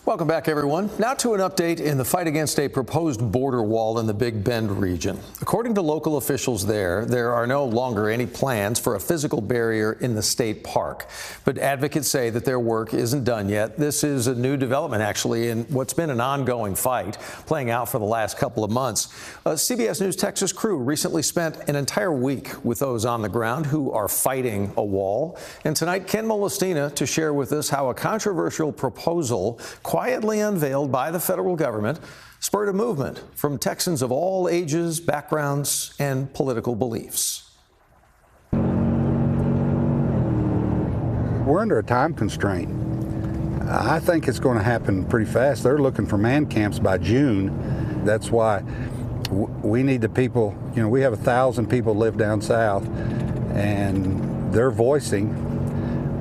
Welcome back, everyone. Now to an update in the fight against a proposed border wall in the Big Bend region. According to local officials there are no longer any plans for a physical barrier in the state park. But advocates say that their work isn't done yet. This is a new development, actually, in what's been an ongoing fight playing out for the last couple of months. A CBS News Texas crew recently spent an entire week with those on the ground who are fighting a wall. And tonight, Ken Molestina to share with us how a controversial proposal quietly unveiled by the federal government spurred a movement from Texans of all ages, backgrounds, and political beliefs. We're under a time constraint. I think it's going to happen pretty fast. They're looking for man camps by June. That's why we need the people. You know, we have 1,000 people live down south, and they're voicing.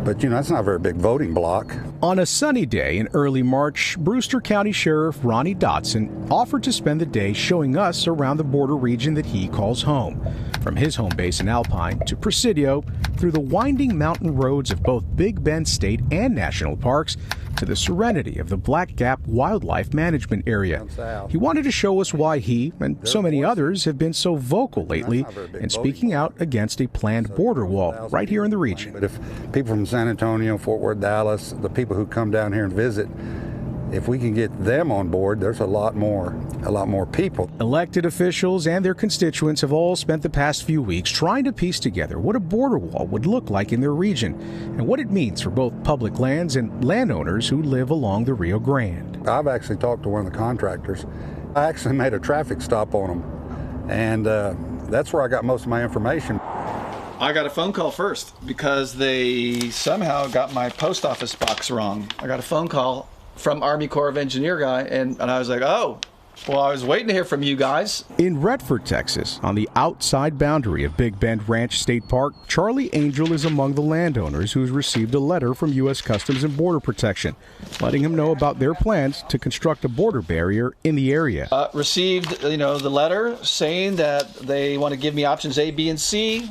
But, you know, that's not a very big voting block. On a sunny day in early March, Brewster County Sheriff Ronnie Dotson offered to spend the day showing us around the border region that he calls home. From his home base in Alpine to Presidio, through the winding mountain roads of both Big Bend State and National Parks, to the serenity of the Black Gap Wildlife Management Area. He wanted to show us why he and so many others have been so vocal lately in speaking out against a planned border wall right here in the region. But if people from San Antonio, Fort Worth, Dallas, the people who come down here and visit, if we can get them on board, there's a lot more people. Elected officials and their constituents have all spent the past few weeks trying to piece together what a border wall would look like in their region and what it means for both public lands and landowners who live along the Rio Grande. I've actually talked to one of the contractors. I actually made a traffic stop on them, and that's where I got most of my information. I got a phone call first because they somehow got my post office box wrong. I got a phone call from Army Corps of Engineer guy, and I was like, oh, well, I was waiting to hear from you guys. In Redford, Texas, on the outside boundary of Big Bend Ranch State Park, Charlie Angel is among the landowners who's received a letter from U.S. Customs and Border Protection, letting him know about their plans to construct a border barrier in the area. Received, the letter saying that they want to give me options A, B, and C.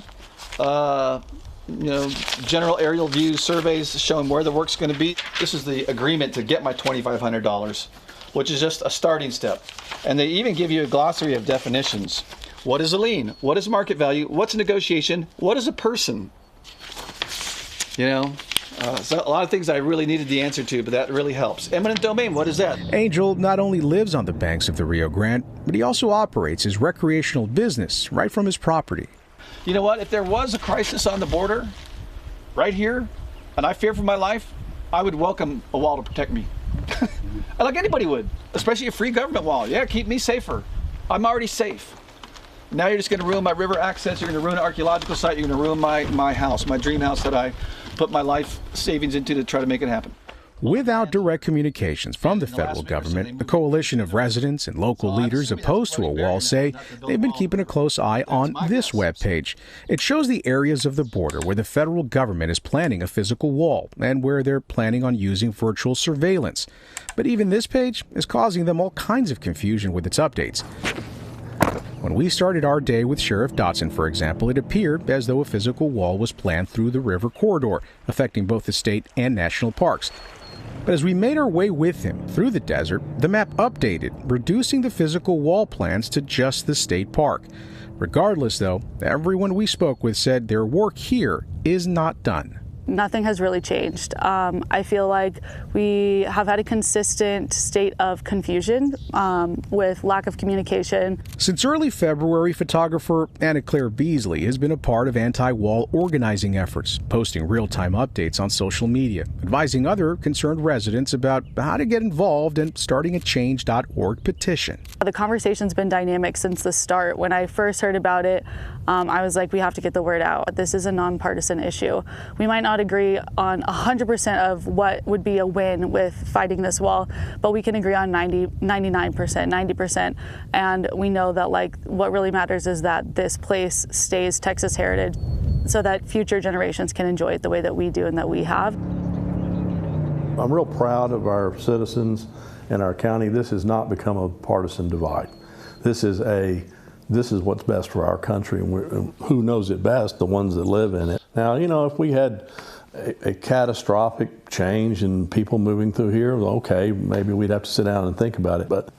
General aerial view surveys showing where the work's going to be. This is the agreement to get my $2,500, which is just a starting step. And they even give you a glossary of definitions. What is a lien? What is market value? What's a negotiation? What is a person? So a lot of things I really needed the answer to, but that really helps. Eminent domain, what is that? Angel not only lives on the banks of the Rio Grande, but he also operates his recreational business right from his property. You know what? If there was a crisis on the border right here, and I fear for my life, I would welcome a wall to protect me. Like anybody would, especially a free government wall. Yeah, keep me safer. I'm already safe. Now you're just going to ruin my river access. You're going to ruin an archaeological site. You're going to ruin my house, my dream house that I put my life savings into to try to make it happen. Without direct communications from the federal government, a coalition of residents and local leaders opposed to a wall say they've been keeping a close eye on this webpage. It shows the areas of the border where the federal government is planning a physical wall and where they're planning on using virtual surveillance. But even this page is causing them all kinds of confusion with its updates. When we started our day with Sheriff Dotson, for example, it appeared as though a physical wall was planned through the river corridor, affecting both the state and national parks. But as we made our way with him through the desert, the map updated, reducing the physical wall plans to just the state park. Regardless, though, everyone we spoke with said their work here is not done. Nothing has really changed. I feel like we have had a consistent state of confusion with lack of communication. Since early February, photographer Anna Claire Beasley has been a part of anti-wall organizing efforts, posting real-time updates on social media, advising other concerned residents about how to get involved and starting a change.org petition. The conversation's been dynamic since the start. When I first heard about it, I was like, we have to get the word out. This is a nonpartisan issue. We might not agree on 100% of what would be a win with fighting this wall, but we can agree on 99%, 90%. And we know that what really matters is that this place stays Texas heritage so that future generations can enjoy it the way that we do and that we have. I'm real proud of our citizens and our county. This has not become a partisan divide. This is what's best for our country, and who knows it best? The ones that live in it. Now, if we had a catastrophic change in people moving through here, okay, maybe we'd have to sit down and think about it. But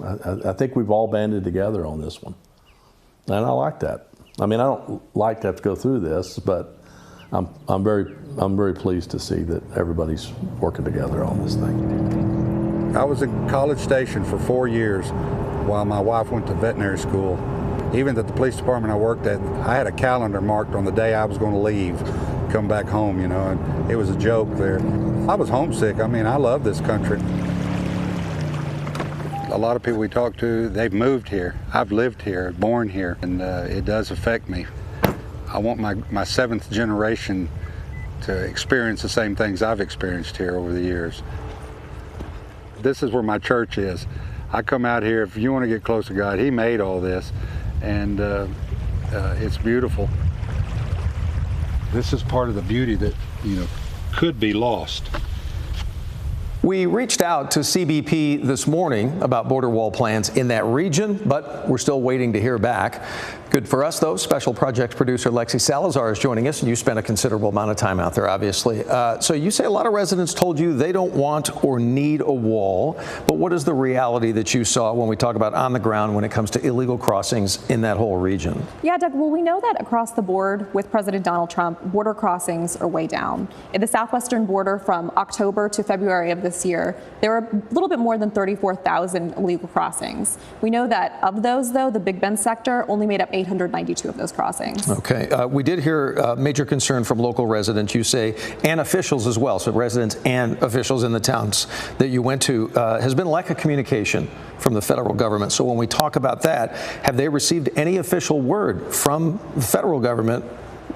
I think we've all banded together on this one. And I like that. I mean, I don't like to have to go through this, but I'm very pleased to see that everybody's working together on this thing. I was in College Station for 4 years while my wife went to veterinary school. Even at the police department I worked at, I had a calendar marked on the day I was going to leave, come back home, you know, and it was a joke there. I was homesick. I mean, I love this country. A lot of people we talk to, they've moved here. I've lived here, born here, and it does affect me. I want my seventh generation to experience the same things I've experienced here over the years. This is where my church is. I come out here, if you want to get close to God, He made all this, and it's beautiful. This is part of the beauty that, you know, could be lost. We reached out to CBP this morning about border wall plans in that region, but we're still waiting to hear back. Good for us, though. Special projects producer Lexi Salazar is joining us, and you spent a considerable amount of time out there, obviously. So you say a lot of residents told you they don't want or need a wall, but what is the reality that you saw when we talk about on the ground when it comes to illegal crossings in that whole region? Yeah, Doug, well, we know that across the board with President Donald Trump, border crossings are way down. In the southwestern border from October to February of this year, there were a little bit more than 34,000 illegal crossings. We know that of those, though, the Big Bend sector only made up 892 of those crossings. Okay. We did hear major concern from local residents, you say, and officials as well, so residents and officials in the towns that you went to, has been lack of communication from the federal government. So when we talk about that, have they received any official word from the federal government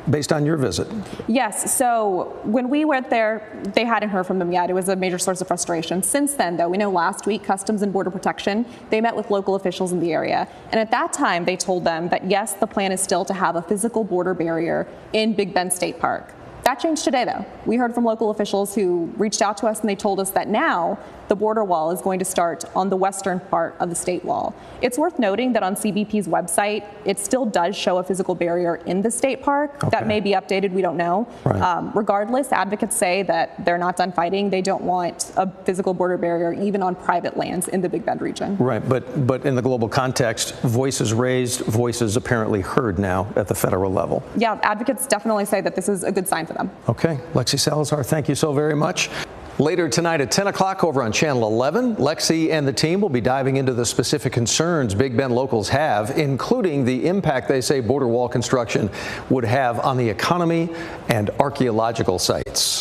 based on your visit? Yes. So when we went there, they hadn't heard from them yet. It was a major source of frustration. Since then, though, we know last week Customs and Border Protection, they met with local officials in the area. And at that time, they told them that, yes, the plan is still to have a physical border barrier in Big Bend State Park. That changed today, though. We heard from local officials who reached out to us, and they told us that now the border wall is going to start on the western part of the state wall. It's worth noting that on CBP's website, it still does show a physical barrier in the state park. Okay. That may be updated, we don't know. Right. Regardless, advocates say that they're not done fighting. They don't want a physical border barrier even on private lands in the Big Bend region. Right, but in the global context, voices raised, voices apparently heard now at the federal level. Yeah, advocates definitely say that this is a good sign for them. Okay, Lexi Salazar, thank you so very much. Later tonight at 10 o'clock over on Channel 11, Lexi and the team will be diving into the specific concerns Big Bend locals have, including the impact they say border wall construction would have on the economy and archaeological sites.